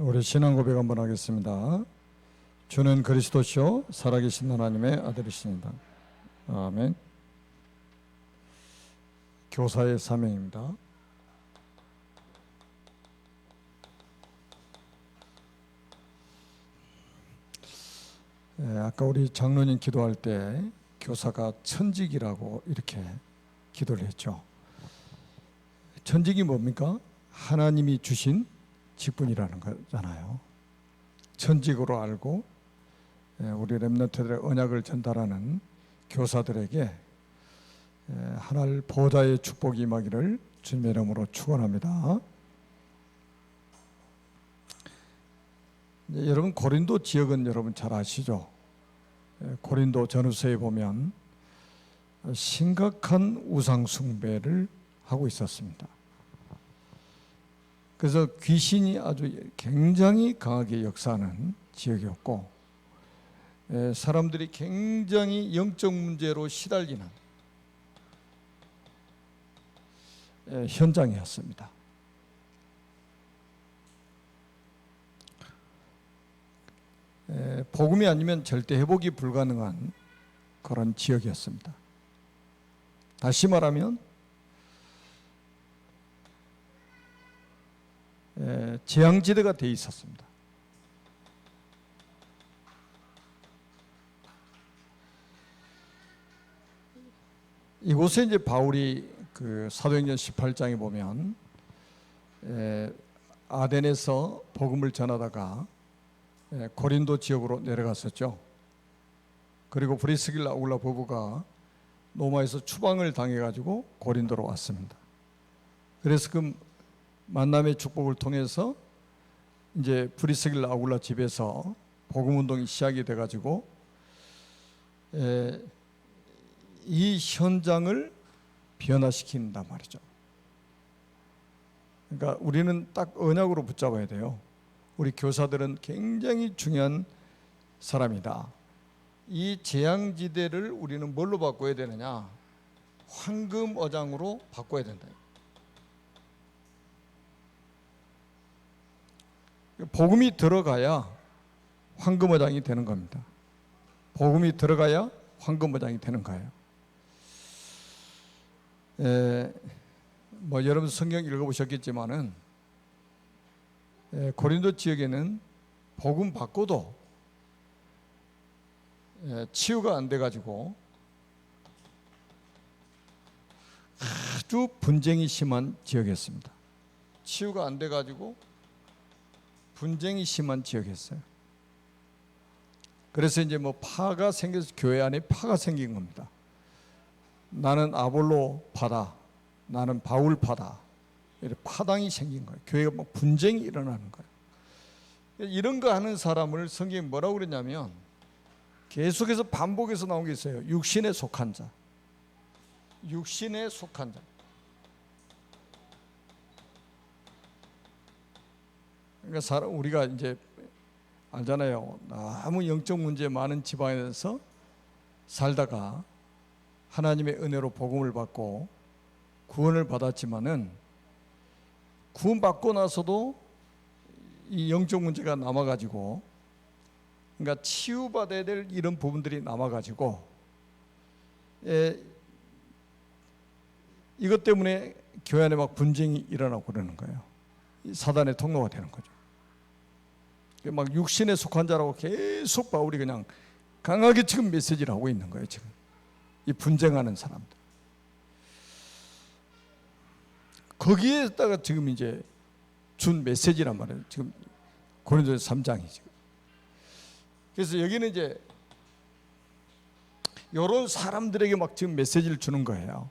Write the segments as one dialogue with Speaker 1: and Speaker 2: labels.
Speaker 1: 우리 신앙 고백 한번 하겠습니다. 주는 그리스도시요 살아계신 하나님의 아들이십니다. 아멘. 교사의 사명입니다. 아까 우리 장로님 기도할 때 교사가 천직이라고 이렇게 기도를 했죠. 천직이 뭡니까? 하나님이 주신 직분이라는 거잖아요. 천직으로 알고 우리 렘넌트들의 언약을 전달하는 교사들에게 하늘 보좌의 축복이 임하기를 주님의 이름으로 축원합니다. 여러분 고린도 지역은 여러분 잘 아시죠? 고린도 전후서에 보면 심각한 우상 숭배를 하고 있었습니다. 그래서 귀신이 아주 굉장히 강하게 역사하는 지역이었고 사람들이 굉장히 영적 문제로 시달리는 현장이었습니다. 복음이 아니면 절대 회복이 불가능한 그런 지역이었습니다. 다시 말하면 재앙지대가 되어 있었습니다. 이곳에 이제 바울이 그 사도행전 18장에 보면 아덴에서 복음을 전하다가 고린도 지역으로 내려갔었죠. 그리고 브리스길라 아굴라 부부가 로마에서 추방을 당해가지고 고린도로 왔습니다. 그래서 그 만남의 축복을 통해서 이제 브리스길라 아굴라 집에서 복음 운동이 시작이 돼가지고 이 현장을 변화시킨단 말이죠. 그러니까 우리는 딱 언약으로 붙잡아야 돼요. 우리 교사들은 굉장히 중요한 사람이다. 이 재앙지대를 우리는 뭘로 바꿔야 되느냐? 황금어장으로 바꿔야 된다. 복음이 들어가야 황금어장이 되는 겁니다. 복음이 들어가야 황금어장이 되는 거예요. 뭐 여러분 성경 읽어보셨겠지만은 고린도 지역에는 복음 받고도 치유가 안 돼가지고 아주 분쟁이 심한 지역이었습니다. 치유가 안 돼가지고 분쟁이 심한 지역이었어요. 그래서 이제 뭐 파가 생겨서 교회 안에 파가 생긴 겁니다. 나는 아볼로 파다, 나는 바울 파다. 이렇게 파당이 생긴 거예요. 교회가 뭐 분쟁이 일어나는 거예요. 이런 거 하는 사람을 성경이 뭐라고 그러냐면 계속해서 반복해서 나온 게 있어요. 육신에 속한 자. 육신에 속한 자. 그러니까 우리가 이제 알잖아요. 너무 영적 문제 많은 지방에서 살다가 하나님의 은혜로 복음을 받고 구원을 받았지만은 구원받고 나서도 이 영적 문제가 남아가지고 그러니까 치유받아야 될 이런 부분들이 남아가지고 이것 때문에 교회 안에 막 분쟁이 일어나고 그러는 거예요. 사단의 통로가 되는 거죠. 막 육신에 속한 자라고 계속 바울이 그냥 강하게 지금 메시지를 하고 있는 거예요. 지금 이 분쟁하는 사람들. 거기에다가 지금 이제 준 메시지란 말이에요. 지금 고린도서 3장이 지금. 그래서 여기는 이제 이런 사람들에게 막 지금 메시지를 주는 거예요.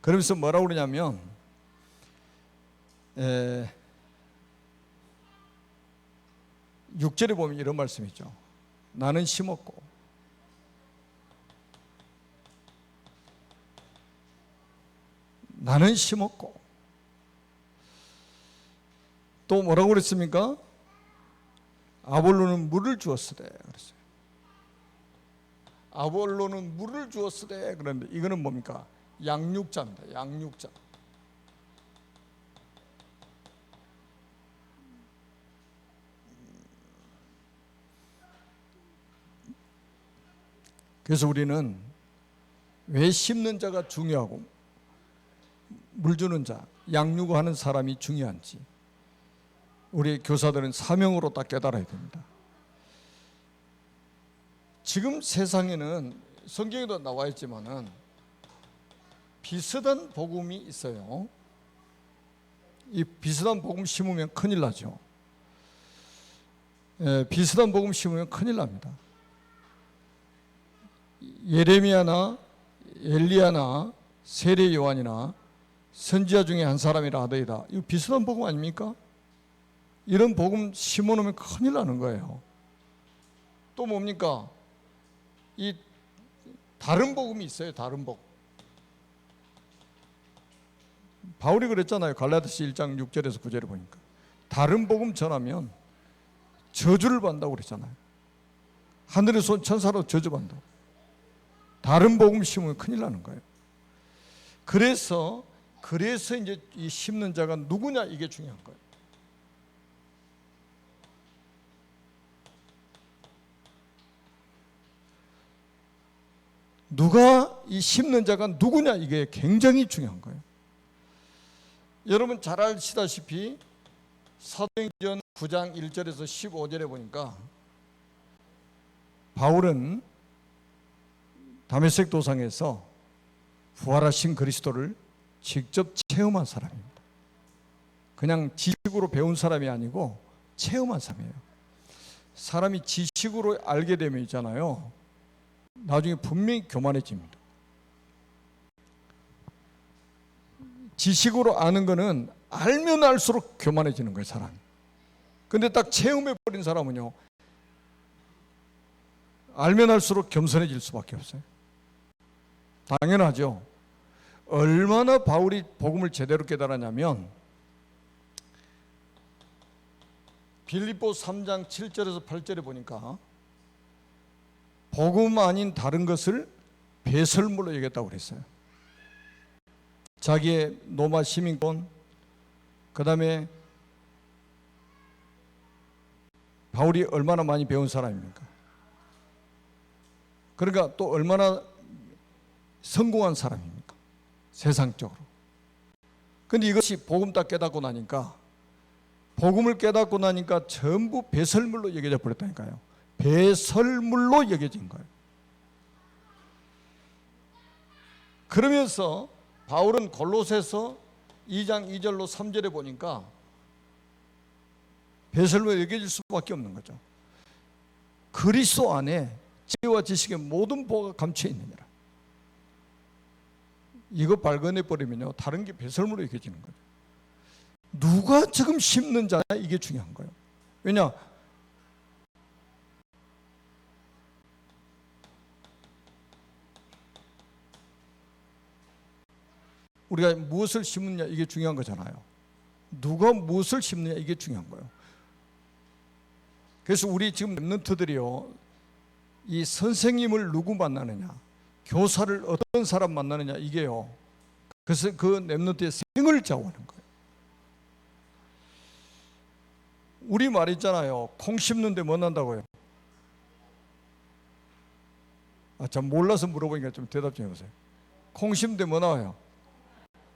Speaker 1: 그러면서 뭐라고 그러냐면 6절에 보면 이런 말씀이 있죠. 나는 심었고 나는 심었고 또 뭐라고 그랬습니까? 아볼로는 물을 주었으되 그랬어요. 아볼로는 물을 주었으되 그런데 이거는 뭡니까? 양육자입니다. 양육자. 그래서 우리는 왜 심는 자가 중요하고 물 주는 자, 양육하는 사람이 중요한지 우리 교사들은 사명으로 딱 깨달아야 됩니다. 지금 세상에는 성경에도 나와 있지만은 비슷한 복음이 있어요. 이 비슷한 복음 심으면 큰일 나죠. 비슷한 복음 심으면 큰일 납니다. 예레미야나 엘리야나 세례 요한이나 선지자 중에 한 사람이라 하더이다. 이거 비슷한 복음 아닙니까? 이런 복음 심어놓으면 큰일 나는 거예요. 또 뭡니까? 이 다른 복음이 있어요. 다른 복음. 바울이 그랬잖아요. 갈라디아서 1장 6절에서 9절에 보니까 다른 복음 전하면 저주를 받는다고 그랬잖아요. 하늘에서 온 천사로 저주받는다고. 다른 복음 심으면 큰일 나는 거예요. 그래서 이제 이 심는 자가 누구냐 이게 중요한 거예요. 누가 이 심는 자가 누구냐 이게 굉장히 중요한 거예요. 여러분 잘 아시다시피 사도행전 9장 1절에서 15절에 보니까 바울은 다메섹 도상에서 부활하신 그리스도를 직접 체험한 사람입니다. 그냥 지식으로 배운 사람이 아니고 체험한 사람이에요. 사람이 지식으로 알게 되면 있잖아요. 나중에 분명히 교만해집니다. 지식으로 아는 거는 알면 알수록 교만해지는 거예요, 사람이. 근데 딱 체험해버린 사람은요, 알면 알수록 겸손해질 수밖에 없어요. 당연하죠. 얼마나 바울이 복음을 제대로 깨달았냐면 빌립보 3장 7절에서 8절에 보니까 복음 아닌 다른 것을 배설물로 여겼다고 그랬어요. 자기의 로마 시민권, 그 다음에 바울이 얼마나 많이 배운 사람입니까? 그러니까 또 얼마나 성공한 사람입니까? 세상적으로. 근데 이것이 복음 딱 깨닫고 나니까, 복음을 깨닫고 나니까 전부 배설물로 여겨져 버렸다니까요. 배설물로 여겨진 거예요. 그러면서 바울은 골로새서 2장 2절로 3절에 보니까 배설물로 여겨질 수밖에 없는 거죠. 그리스도 안에 지혜와 지식의 모든 보가 감춰 있느니라. 이거 발견해버리면요, 다른 게 배설물로 여겨지는 거예요. 누가 지금 심는 자냐, 이게 중요한 거예요. 왜냐? 우리가 무엇을 심느냐 이게 중요한 거잖아요. 누가 무엇을 심느냐 이게 중요한 거예요. 그래서 우리 지금 랩런트들이요, 이 선생님을 누구 만나느냐, 교사를 어떤 사람 만나느냐 이게요, 그래서 그 랩런트의 생을 좌우하는 거예요. 우리 말 있잖아요. 콩 심는데 뭐 난다고요? 참 몰라서 물어보니까 좀 대답 좀 해보세요. 콩 심는데 뭐 나와요?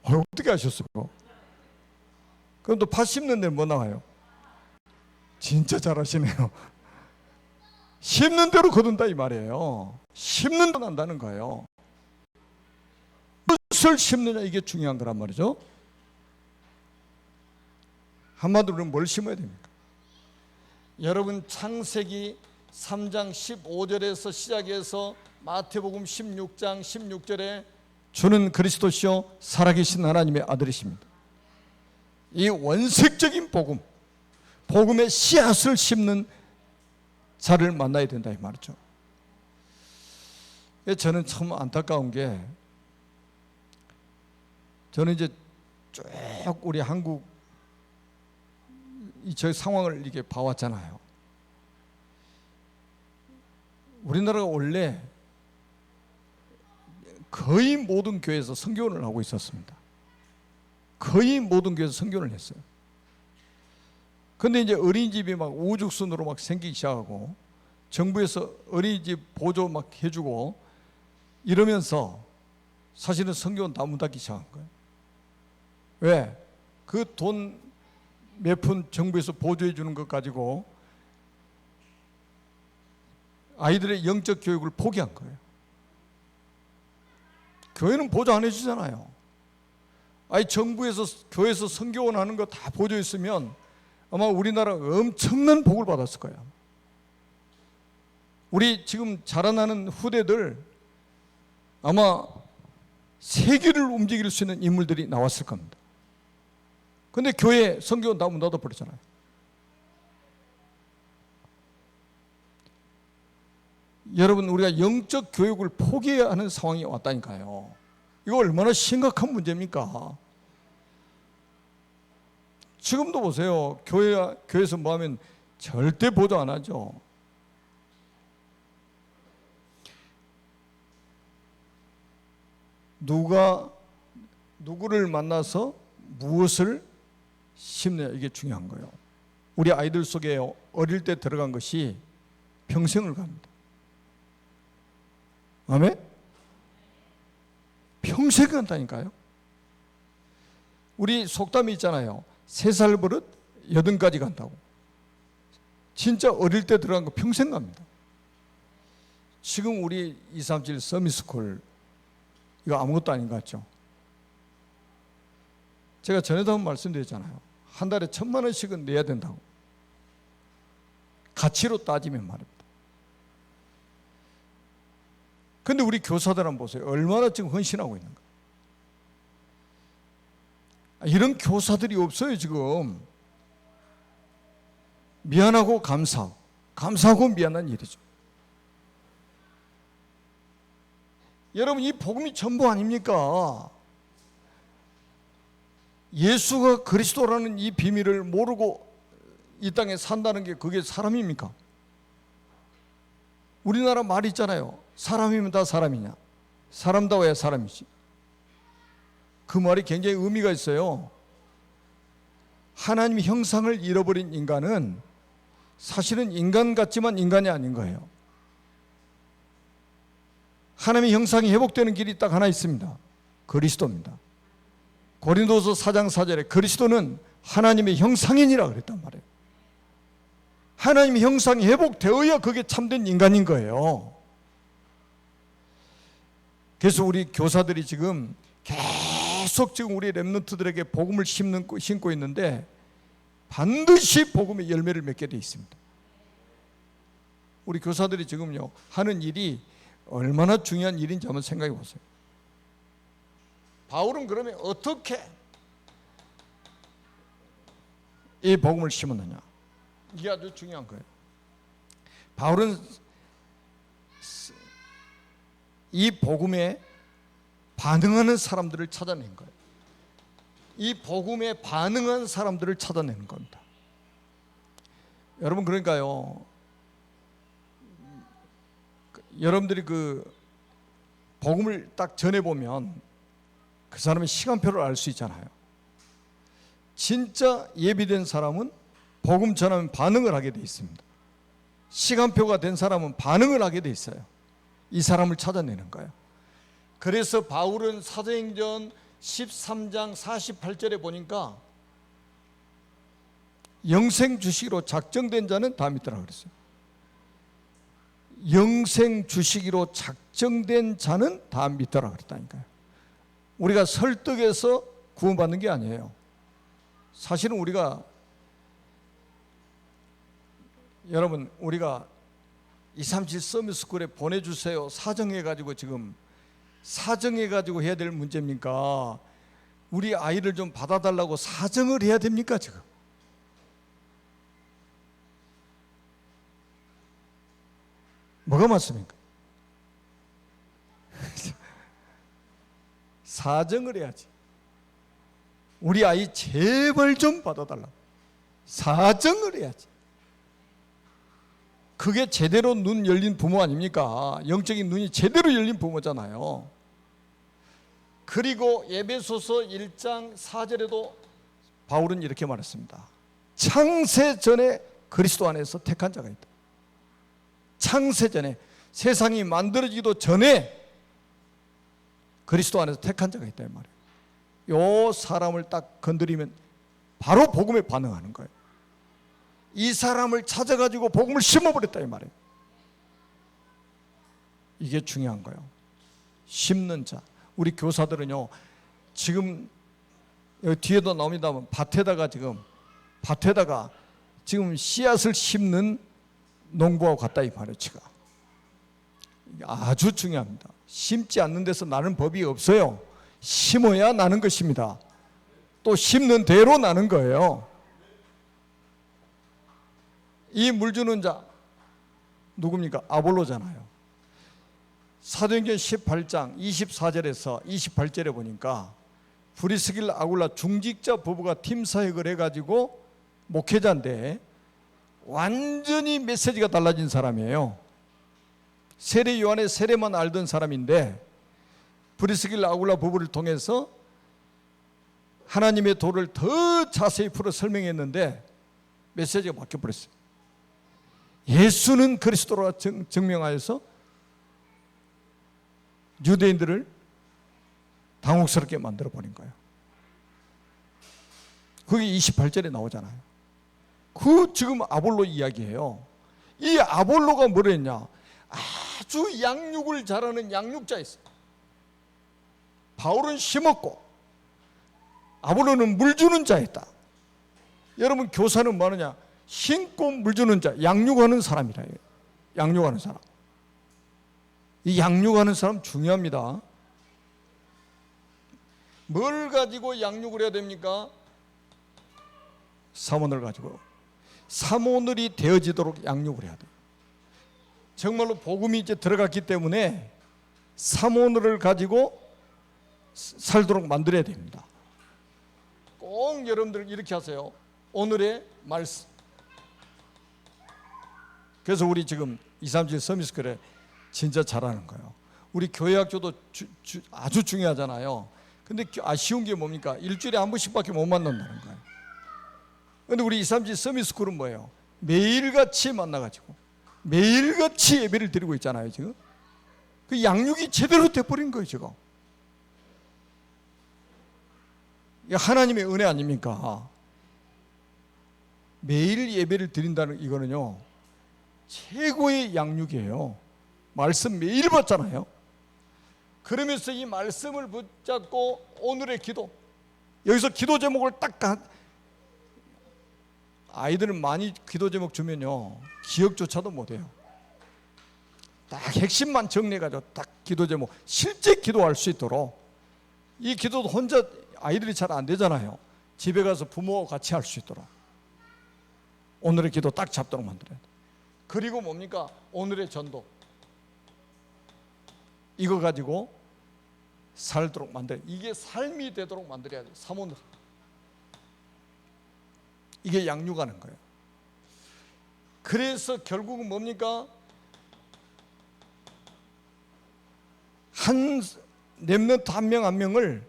Speaker 1: 어떻게 하셨어요? 그럼 또 팥 심는데 뭐 나와요? 진짜 잘하시네요. 심는 대로 거둔다 이 말이에요. 심는 대로 난다는 거예요. 무엇을 심느냐 이게 중요한 거란 말이죠. 한마디로 뭘 심어야 됩니까? 여러분 창세기 3장 15절에서 시작해서 마태복음 16장 16절에 주는 그리스도시요 살아계신 하나님의 아들이십니다. 이 원색적인 복음, 복음의 씨앗을 심는 자를 만나야 된다 이 말이죠. 저는 참 안타까운 게, 저는 이제 쭉 우리 한국 저 상황을 이렇게 봐왔잖아요. 우리나라가 원래 거의 모든 교회에서 선교를 하고 있었습니다. 거의 모든 교회에서 선교를 했어요. 근데 이제 어린이집이 막 우후죽순으로 막 생기기 시작하고 정부에서 어린이집 보조 막 해주고 이러면서 사실은 성교원 다 문 닫기 시작한 거예요. 왜? 그 돈 몇 푼 정부에서 보조해 주는 것 가지고 아이들의 영적 교육을 포기한 거예요. 교회는 보조 안 해주잖아요. 아니 정부에서 교회에서 성교원 하는 거 다 보조했으면 아마 우리나라 엄청난 복을 받았을 거예요. 우리 지금 자라나는 후대들 아마 세계를 움직일 수 있는 인물들이 나왔을 겁니다. 근데 교회 성교원 다 문 닫아버렸잖아요. 여러분, 우리가 영적 교육을 포기해야 하는 상황이 왔다니까요. 이거 얼마나 심각한 문제입니까? 지금도 보세요. 교회에서 뭐 하면 절대 보조 안 하죠. 누구를 만나서 무엇을 심느냐, 이게 중요한 거예요. 우리 아이들 속에 어릴 때 들어간 것이 평생을 갑니다. 아멘? 평생 간다니까요. 우리 속담이 있잖아요. 3살 버릇 80까지 간다고. 진짜 어릴 때 들어간 거 평생 갑니다. 지금 우리 237 서밋스쿨 이거 아무것도 아닌 것 같죠? 제가 전에도 한번 말씀드렸잖아요. 한 달에 1,000만 원씩은 내야 된다고. 가치로 따지면 말입니다. 근데 우리 교사들 한번 보세요. 얼마나 지금 헌신하고 있는가. 이런 교사들이 없어요 지금. 미안하고 감사하고 미안한 일이죠. 여러분, 이 복음이 전부 아닙니까? 예수가 그리스도라는 이 비밀을 모르고 이 땅에 산다는 게 그게 사람입니까? 우리나라 말이 있잖아요. 사람이면 다 사람이냐? 사람다워야 사람이지. 그 말이 굉장히 의미가 있어요. 하나님의 형상을 잃어버린 인간은 사실은 인간 같지만 인간이 아닌 거예요. 하나님의 형상이 회복되는 길이 딱 하나 있습니다. 그리스도입니다. 고린도서 4장 4절에 그리스도는 하나님의 형상이니라 그랬단 말이에요. 하나님의 형상이 회복되어야 그게 참된 인간인 거예요. 그래서 우리 교사들이 지금 계속 지금 우리 렘넌트들에게 복음을 심고 있는데 반드시 복음의 열매를 맺게 돼 있습니다. 우리 교사들이 지금요 하는 일이 얼마나 중요한 일인지 한번 생각해 보세요. 바울은 그러면 어떻게 이 복음을 심었느냐? 이게 아주 중요한 거예요. 바울은 이 복음에 반응하는 사람들을 찾아낸 거예요. 이 복음에 반응한 사람들을 찾아내는 겁니다. 여러분, 그러니까요, 여러분들이 그 복음을 딱 전해보면 그 사람의 시간표를 알 수 있잖아요. 진짜 예비된 사람은 복음 전하면 반응을 하게 돼 있습니다. 시간표가 된 사람은 반응을 하게 돼 있어요. 이 사람을 찾아내는 거예요. 그래서 바울은 사도행전 13장 48절에 보니까 영생 주시기로 작정된 자는 다 믿더라 그랬어요. 영생 주시기로 작정된 자는 다 믿더라 그랬다니까요. 우리가 설득해서 구원받는 게 아니에요. 사실은 우리가 여러분, 우리가 237 서밋스쿨에 보내주세요 사정해가지고 지금 사정해가지고 해야 될 문제입니까? 우리 아이를 좀 받아달라고 사정을 해야 됩니까 지금? 뭐가 맞습니까? 사정을 해야지. 우리 아이 제발 좀 받아달라고 사정을 해야지. 그게 제대로 눈 열린 부모 아닙니까? 영적인 눈이 제대로 열린 부모잖아요. 그리고 에베소서 1장 4절에도 바울은 이렇게 말했습니다. 창세 전에 그리스도 안에서 택한 자가 있다. 창세전에, 세상이 만들어지기도 전에 그리스도 안에서 택한 자가 있다 이 말이에요. 요 사람을 딱 건드리면 바로 복음에 반응하는 거예요. 이 사람을 찾아가지고 복음을 심어버렸다 이 말이에요. 이게 중요한 거예요. 심는 자. 우리 교사들은요, 지금 여기 뒤에도 나옵니다만 밭에다가 지금 씨앗을 심는 농부하고 같다 이 말이에요. 지금 아주 중요합니다. 심지 않는 데서 나는 법이 없어요. 심어야 나는 것입니다. 또 심는 대로 나는 거예요. 이 물 주는 자 누굽니까? 아볼로잖아요. 사도행전 18장 24절에서 28절에 보니까 브리스길라 아굴라 중직자 부부가 팀 사역을 해가지고 목회자인데 완전히 메시지가 달라진 사람이에요. 세례 요한의 세례만 알던 사람인데 브리스길라 아굴라 부부를 통해서 하나님의 도를 더 자세히 풀어 설명했는데 메시지가 바뀌어버렸어요. 예수는 그리스도라 증명하여서 유대인들을 당혹스럽게 만들어버린 거예요. 그게 28절에 나오잖아요. 그 지금 아볼로 이야기예요. 이 아볼로가 뭐라 했냐? 아주 양육을 잘하는 양육자였어요. 바울은 심었고 아볼로는 물 주는 자였다. 여러분 교사는 뭐 하느냐? 심고 물 주는 자, 양육하는 사람이라 해요. 양육하는 사람. 이 양육하는 사람 중요합니다. 뭘 가지고 양육을 해야 됩니까? 사모늘 가지고. 사모늘이 되어지도록 양육을 해야 돼요. 정말로 복음이 이제 들어갔기 때문에 사모늘을 가지고 살도록 만들어야 됩니다. 꼭 여러분들 이렇게 하세요. 오늘의 말씀. 그래서 우리 지금 237 서미스쿨에 진짜 잘하는 거예요. 우리 교회학교도 아주 중요하잖아요. 근데 아쉬운 게 뭡니까? 일주일에 한 번씩밖에 못 만난다는 거예요. 근데 우리 237 서미스쿨은 뭐예요? 매일같이 만나가지고 매일같이 예배를 드리고 있잖아요. 지금 그 양육이 제대로 돼버린 거예요. 지금 하나님의 은혜 아닙니까? 매일 예배를 드린다는 이거는요 최고의 양육이에요. 말씀 매일 받잖아요. 그러면서 이 말씀을 붙잡고 오늘의 기도, 여기서 기도 제목을 딱 아이들은 많이 기도 제목 주면요 기억조차도 못해요. 딱 핵심만 정리해가지고 딱 기도 제목, 실제 기도할 수 있도록. 이 기도도 혼자 아이들이 잘 안 되잖아요. 집에 가서 부모와 같이 할 수 있도록 오늘의 기도 딱 잡도록 만들어야 돼요. 그리고 뭡니까? 오늘의 전도, 이거 가지고 살도록 만들어야 돼요. 이게 삶이 되도록 만들어야 돼요. 사모늘. 이게 양육하는 거예요. 그래서 결국은 뭡니까? 한 렘넌트 한 명 한 명을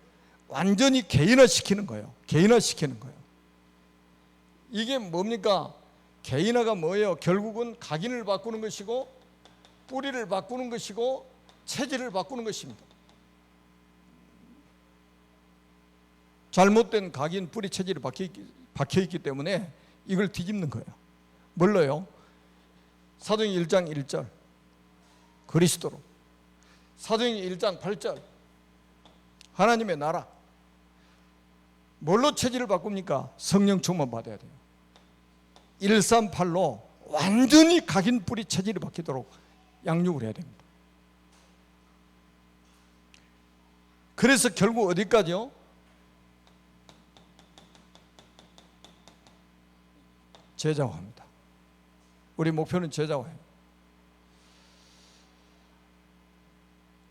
Speaker 1: 완전히 개인화시키는 거예요. 개인화시키는 거예요. 이게 뭡니까? 개인화가 뭐예요? 결국은 각인을 바꾸는 것이고 뿌리를 바꾸는 것이고 체질을 바꾸는 것입니다. 잘못된 각인 뿌리 체질이 박혀있기 때문에 이걸 뒤집는 거예요. 뭘로요? 사도행전 1장 1절 그리스도로, 사도행전 1장 8절 하나님의 나라. 뭘로 체질을 바꿉니까? 성령 충만 받아야 돼요. 138로 완전히 각인 뿌리 체질이 바뀌도록 양육을 해야 됩니다. 그래서 결국 어디까지요? 제자화입니다. 우리 목표는 제자화예요.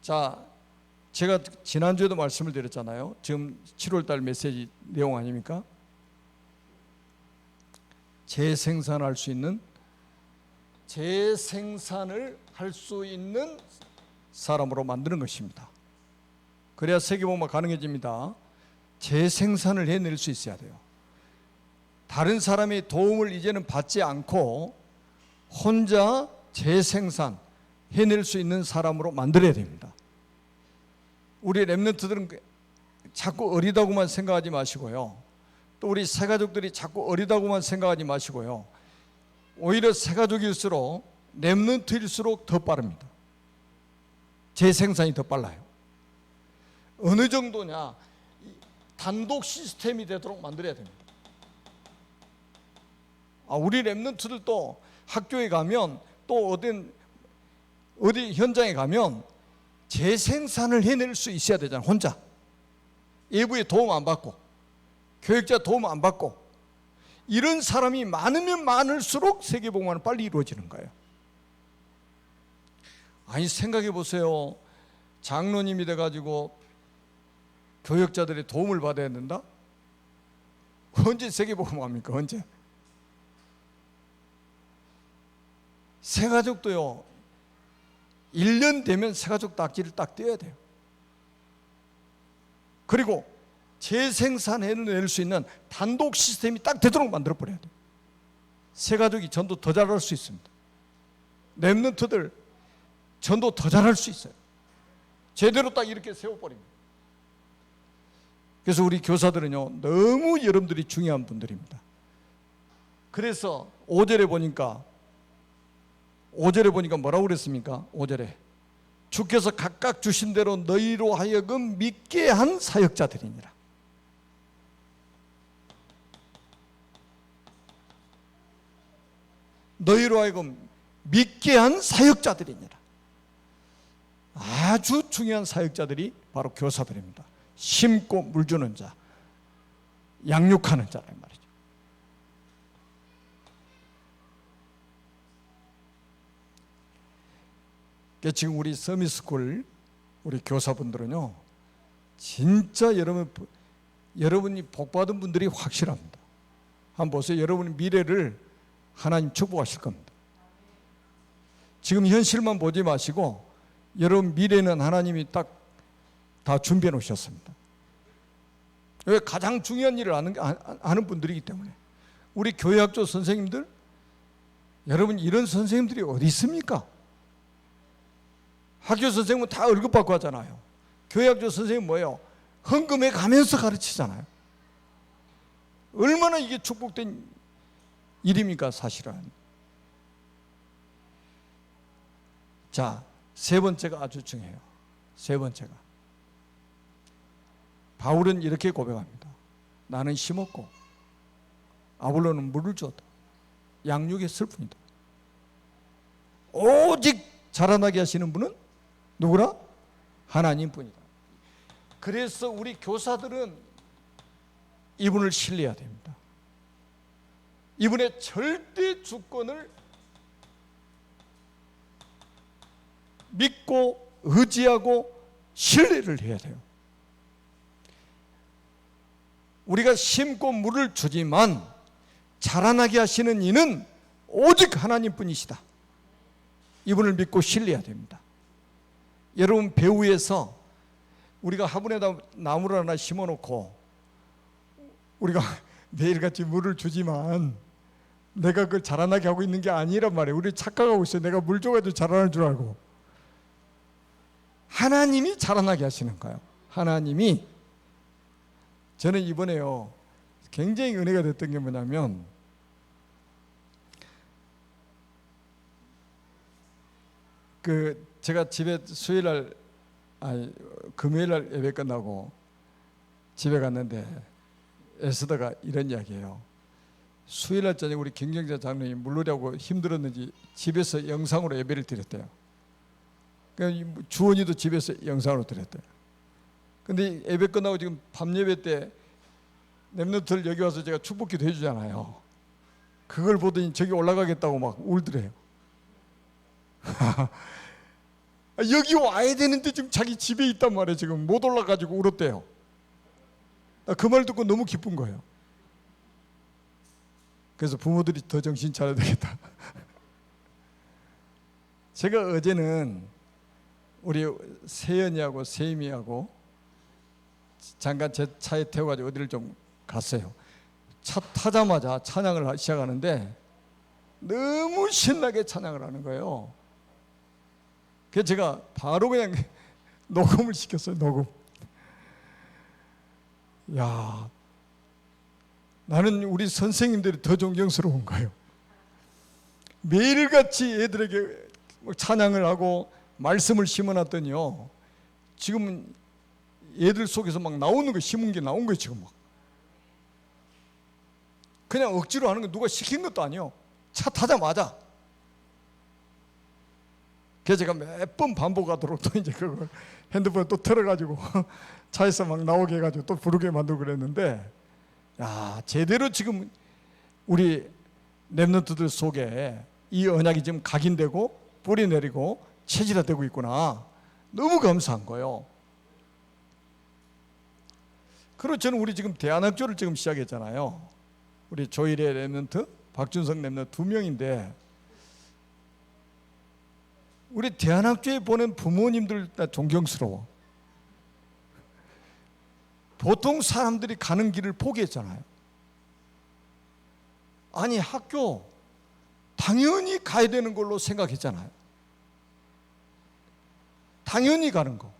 Speaker 1: 자, 제가 지난주에도 말씀을 드렸잖아요. 지금 7월달 메시지 내용 아닙니까? 재생산을 할 수 있는 사람으로 만드는 것입니다. 그래야 세계복음화 가능해집니다. 재생산을 해낼 수 있어야 돼요. 다른 사람의 도움을 이제는 받지 않고 혼자 재생산 해낼 수 있는 사람으로 만들어야 됩니다. 우리 렘넌트들은 자꾸 어리다고만 생각하지 마시고요. 또 우리 새가족들이 자꾸 어리다고만 생각하지 마시고요. 오히려 새가족일수록 렘넌트일수록 더 빠릅니다. 재생산이 더 빨라요. 어느 정도냐, 단독 시스템이 되도록 만들어야 됩니다. 우리 렘넌트들도 학교에 가면 또 어디 현장에 가면 재생산을 해낼 수 있어야 되잖아요. 혼자 외부의 도움 안 받고, 교육자 도움 안 받고. 이런 사람이 많으면 많을수록 세계복음화는 빨리 이루어지는 거예요. 아니, 생각해 보세요. 장로님이 돼가지고 교역자들의 도움을 받아야 된다? 언제 세계복음화입니까? 언제? 새가족도요, 1년 되면 새가족 딱지를 딱 떼어야 돼요. 그리고 재생산해낼 수 있는 단독 시스템이 딱 되도록 만들어버려야 돼요. 새가족이 전도 더 잘할 수 있습니다. 렘넌트들 전도 더 잘할 수 있어요. 제대로 딱 이렇게 세워버립니다. 그래서 우리 교사들은요, 너무 여러분들이 중요한 분들입니다. 그래서 5절에 보니까 뭐라고 그랬습니까? 5절에 주께서 각각 주신 대로 너희로 하여금 믿게 한 사역자들이니라. 너희로 하여금 믿게 한 사역자들이니라. 아주 중요한 사역자들이 바로 교사들입니다. 심고 물주는 자, 양육하는 자란 말이죠. 지금 우리 서밋스쿨 우리 교사분들은요, 진짜 여러분이 복받은 분들이 확실합니다. 한번 보세요. 여러분의 미래를 하나님 축복하실 겁니다. 지금 현실만 보지 마시고 여러분 미래는 하나님이 딱 다 준비해 놓으셨습니다. 왜? 가장 중요한 일을 하는 분들이기 때문에. 우리 교회학교 선생님들, 여러분 이런 선생님들이 어디 있습니까? 학교 선생님은 다 월급 받고 하잖아요. 교회학교 선생님은 뭐예요? 헌금해 가면서 가르치잖아요. 얼마나 이게 축복된 일입니까, 사실은. 자, 세 번째가 아주 중요해요. 세 번째가, 바울은 이렇게 고백합니다. 나는 심었고 아볼로는 물을 주었다. 양육했을 뿐이다. 오직 자라나게 하시는 분은 누구라? 하나님뿐이다. 그래서 우리 교사들은 이분을 신뢰해야 됩니다. 이분의 절대 주권을 믿고 의지하고 신뢰를 해야 돼요. 우리가 심고 물을 주지만 자라나게 하시는 이는 오직 하나님뿐이시다. 이분을 믿고 신뢰해야 됩니다. 여러분, 배후에서 우리가 화분에다 나무를 하나 심어놓고 우리가 매일같이 물을 주지만 내가 그걸 자라나게 하고 있는 게 아니란 말이에요. 우리 착각하고 있어요. 내가 물 줘가지고 자라날 줄 알고. 하나님이 자라나게 하시는 거예요. 하나님이. 저는 이번에요, 굉장히 은혜가 됐던 게 뭐냐면, 제가 집에 금요일날 예배 끝나고 집에 갔는데 에스더가 이런 이야기예요. 수요일날 저녁 우리 김경자 장로님이 물놀이하고 힘들었는지 집에서 영상으로 예배를 드렸대요. 주원이도 집에서 영상으로 드렸대요. 근데 예배 끝나고 지금 밤 예배 때 렘넌트들 여기 와서 제가 축복기도 해주잖아요. 그걸 보더니 저기 올라가겠다고 막 울더래요. 여기 와야 되는데 지금 자기 집에 있단 말이에요. 지금 못 올라가지고 울었대요. 그 말 듣고 너무 기쁜 거예요. 그래서 부모들이 더 정신 차려야 되겠다. 제가 어제는 우리 세연이하고 세임이하고 잠깐 제 차에 태워가지고 어디를 좀 갔어요. 차 타자마자 찬양을 시작하는데 너무 신나게 찬양을 하는 거예요. 그래서 제가 바로 그냥 녹음을 시켰어요. 녹음. 야, 나는 우리 선생님들이 더 존경스러운 거예요. 매일같이 애들에게 찬양을 하고 말씀을 심어놨더니요, 지금 애들 속에서 막 나오는 거, 심은 게 나온 거예요. 지금 막 그냥 억지로 하는 거, 누가 시킨 것도 아니에요. 차 타자마자. 그래서 제가 몇 번 반복하도록 또 이제 그걸 핸드폰에 또 틀어가지고 차에서 막 나오게 해가지고 또 부르게 만들고 그랬는데, 야, 제대로 지금 우리 렘넌트들 속에 이 언약이 지금 각인되고 뿌리 내리고 체질화되고 있구나. 너무 감사한 거예요. 그리고 저는 우리 지금 대안학교를 지금 시작했잖아요. 우리 조일의 렘넌트, 박준성 렘넌트 2명인데, 우리 대안학교에 보낸 부모님들 다 존경스러워. 보통 사람들이 가는 길을 포기했잖아요. 아니, 학교 당연히 가야 되는 걸로 생각했잖아요. 당연히 가는 거.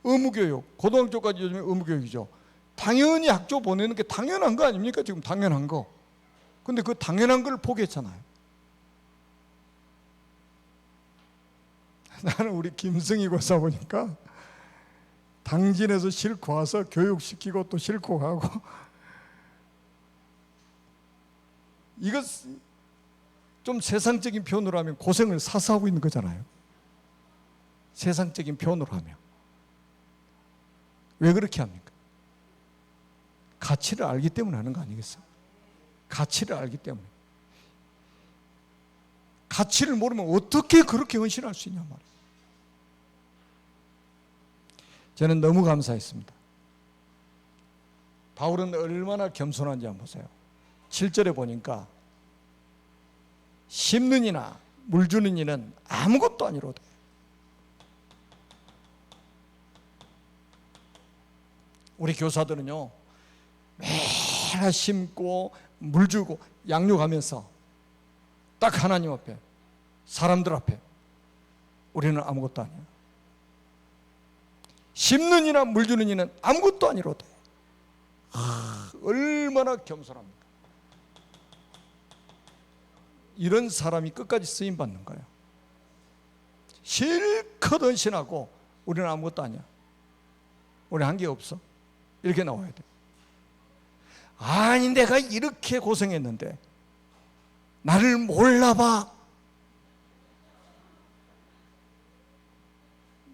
Speaker 1: 의무교육, 고등학교까지 요즘에 의무교육이죠. 당연히 학교 보내는 게 당연한 거 아닙니까? 지금 당연한 거. 근데 그 당연한 걸 포기했잖아요. 나는 우리 김승희 고사 보니까 당진에서 싣고 와서 교육시키고 또 싣고 가고, 이거 좀 세상적인 표현으로 하면 고생을 사서 하고 있는 거잖아요. 세상적인 표현으로 하면. 왜 그렇게 합니까? 가치를 알기 때문에 하는 거 아니겠어요? 가치를 알기 때문에. 가치를 모르면 어떻게 그렇게 헌신할 수 있냐 말이에요. 저는 너무 감사했습니다. 바울은 얼마나 겸손한지 한번 보세요. 7절에 보니까 심는 이나 물 주는 이는 아무것도 아니로되. 우리 교사들은요, 매일 심고 물 주고 양육하면서 딱 하나님 앞에, 사람들 앞에 우리는 아무것도 아니야. 심는 이나 물 주는 이는 아무것도 아니로되. 얼마나 겸손합니까? 이런 사람이 끝까지 쓰임 받는 거예요. 실컷 헌신하고 우리는 아무것도 아니야. 우리는 한 게 없어. 이렇게 나와야 돼. 아니, 내가 이렇게 고생했는데 나를 몰라봐.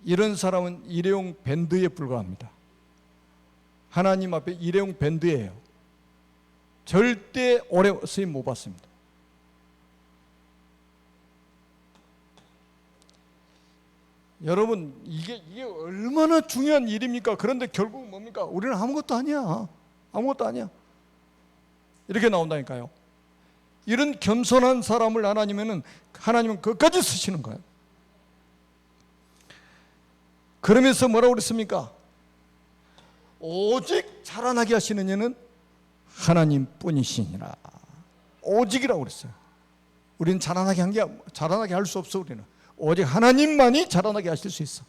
Speaker 1: 이런 사람은 일회용 밴드에 불과합니다. 하나님 앞에 일회용 밴드예요. 절대 오래 쓰임 못 받습니다. 여러분, 이게 얼마나 중요한 일입니까? 그런데 결국 뭡니까? 우리는 아무것도 아니야. 아무것도 아니야. 이렇게 나온다니까요. 이런 겸손한 사람을 하나님은 끝까지 쓰시는 거예요. 그러면서 뭐라고 그랬습니까? 오직 자라나게 하시는 이는 하나님 뿐이시니라. 오직이라고 그랬어요. 우리는 자라나게 할 수 없어. 우리는 오직 하나님만이 자라나게 하실 수 있어.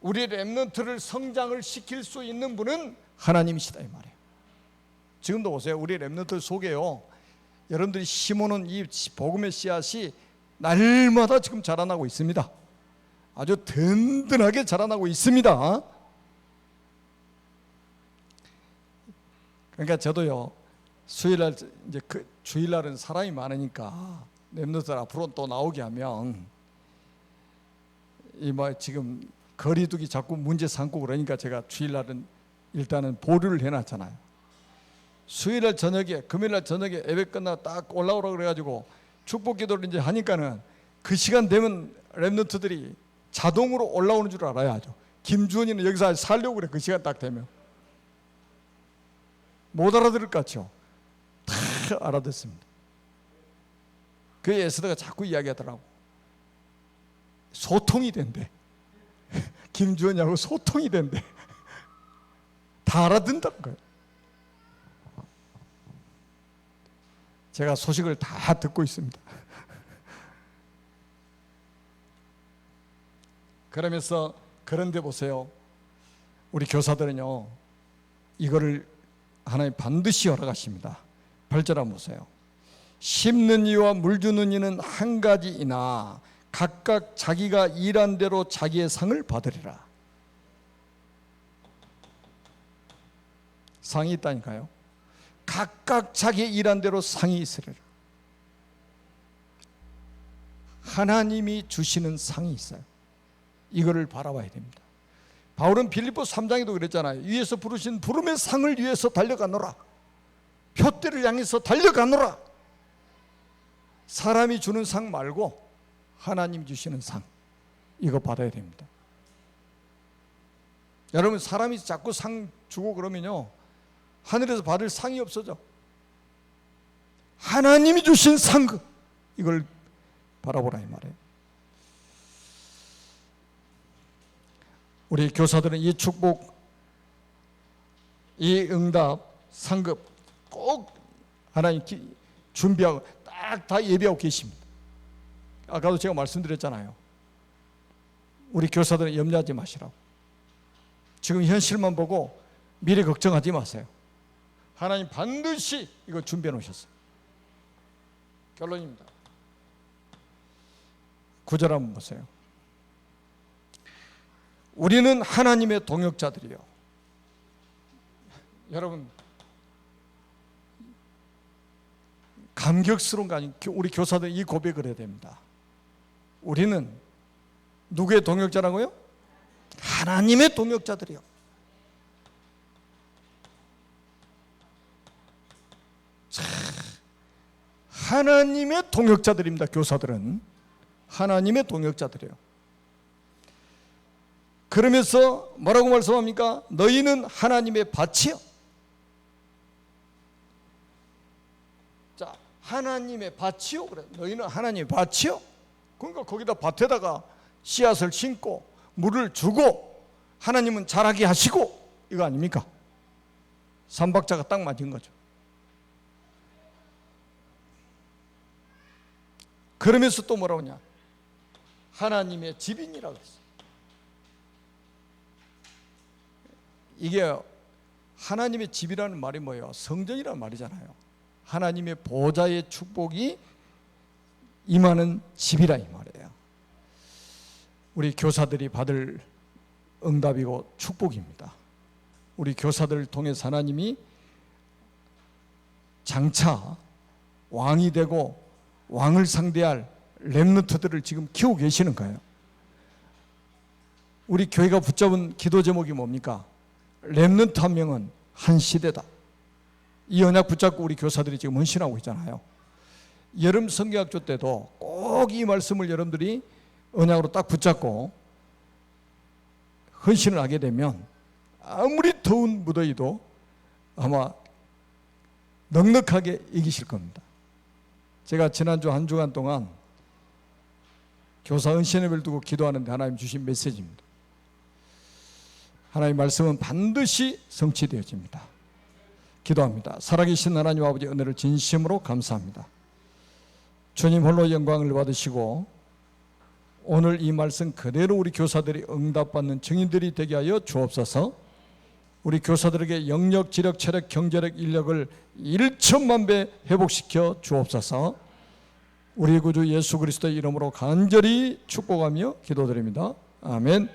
Speaker 1: 우리 렘넌트를 성장을 시킬 수 있는 분은 하나님이시다 이 말이에요. 지금도 보세요. 우리 렘넌트 속에요, 여러분들이 심어놓은 이 복음의 씨앗이 날마다 지금 자라나고 있습니다. 아주 든든하게 자라나고 있습니다. 그러니까 저도요, 수요일날 이제 주일날은 사람이 많으니까 렘넌트들 앞으로 또 나오게 하면 지금 거리두기 자꾸 문제 삼고 그러니까 제가 주일날은 일단은 보류를 해놨잖아요. 수요일날 저녁에, 금요일날 저녁에 예배 끝나고 딱 올라오라 그래가지고 축복기도를 이제 하니까는 그 시간 되면 렘넌트들이 자동으로 올라오는 줄 알아야죠. 김주원이는 여기서 살려고 그래. 그 시간 딱 되면 못 알아들을 것 같죠? 다 알아듣습니다. 그 에스더가 자꾸 이야기하더라고. 소통이 된대. 김주원이하고 소통이 된대. 다 알아듣는다는 거예요. 제가 소식을 다 듣고 있습니다. 그러면서 그런데 보세요. 우리 교사들은요, 이거를 하나님 반드시 허락하십니다. 8절 한번 보세요. 심는 이와 물 주는 이는 한 가지이나 각각 자기가 일한 대로 자기의 상을 받으리라. 상이 있다니까요. 각각 자기 일한 대로 상이 있으리라. 하나님이 주시는 상이 있어요. 이거를 바라봐야 됩니다. 바울은 빌립보 3장에도 그랬잖아요. 위에서 부르신 부름의 상을 위해서 달려가노라. 표대를 향해서 달려가노라. 사람이 주는 상 말고 하나님 주시는 상, 이거 받아야 됩니다. 여러분, 사람이 자꾸 상 주고 그러면요, 하늘에서 받을 상이 없어져. 하나님이 주신 상, 이걸 바라보라 이 말이에요. 우리 교사들은 이 축복, 이 응답, 상급 꼭 하나님 준비하고 딱 다 예비하고 계십니다. 아까도 제가 말씀드렸잖아요. 우리 교사들은 염려하지 마시라고. 지금 현실만 보고 미래 걱정하지 마세요. 하나님 반드시 이거 준비해 놓으셨어요. 결론입니다. 9절 한번 보세요. 우리는 하나님의 동역자들이요. 여러분, 감격스러운 거 아니에요? 우리 교사들 이 고백을 해야 됩니다. 우리는 누구의 동역자라고요? 하나님의 동역자들이요. 하나님의 동역자들입니다. 교사들은 하나님의 동역자들이에요. 그러면서 뭐라고 말씀합니까? 너희는 하나님의 밭이요. 자, 하나님의 밭이요. 그래. 너희는 하나님의 밭이요. 그러니까 거기다 밭에다가 씨앗을 심고 물을 주고 하나님은 자라게 하시고, 이거 아닙니까? 삼박자가 딱 맞은 거죠. 그러면서 또 뭐라고 하냐? 하나님의 집인이라고 했어요. 이게 하나님의 집이라는 말이 뭐예요? 성전이라는 말이잖아요. 하나님의 보좌의 축복이 임하는 집이라 이 말이에요. 우리 교사들이 받을 응답이고 축복입니다. 우리 교사들을 통해서 하나님이 장차 왕이 되고 왕을 상대할 렘넌트들을 지금 키우고 계시는 거예요. 우리 교회가 붙잡은 기도 제목이 뭡니까? 렘넌트 한 명은 한 시대다. 이 언약 붙잡고 우리 교사들이 지금 헌신하고 있잖아요. 여름 성경학교 때도 꼭 이 말씀을 여러분들이 언약으로 딱 붙잡고 헌신을 하게 되면 아무리 더운 무더위도 아마 넉넉하게 이기실 겁니다. 제가 지난주 한 주간 동안 교사 헌신회를 두고 기도하는데 하나님 주신 메시지입니다. 하나님 말씀은 반드시 성취되어집니다. 기도합니다. 살아계신 하나님 아버지, 은혜를 진심으로 감사합니다. 주님 홀로 영광을 받으시고 오늘 이 말씀 그대로 우리 교사들이 응답받는 증인들이 되게 하여 주옵소서. 우리 교사들에게 영역, 지력, 체력, 경제력, 인력을 1천만 배 회복시켜 주옵소서. 우리 구주 예수 그리스도의 이름으로 간절히 축복하며 기도드립니다. 아멘.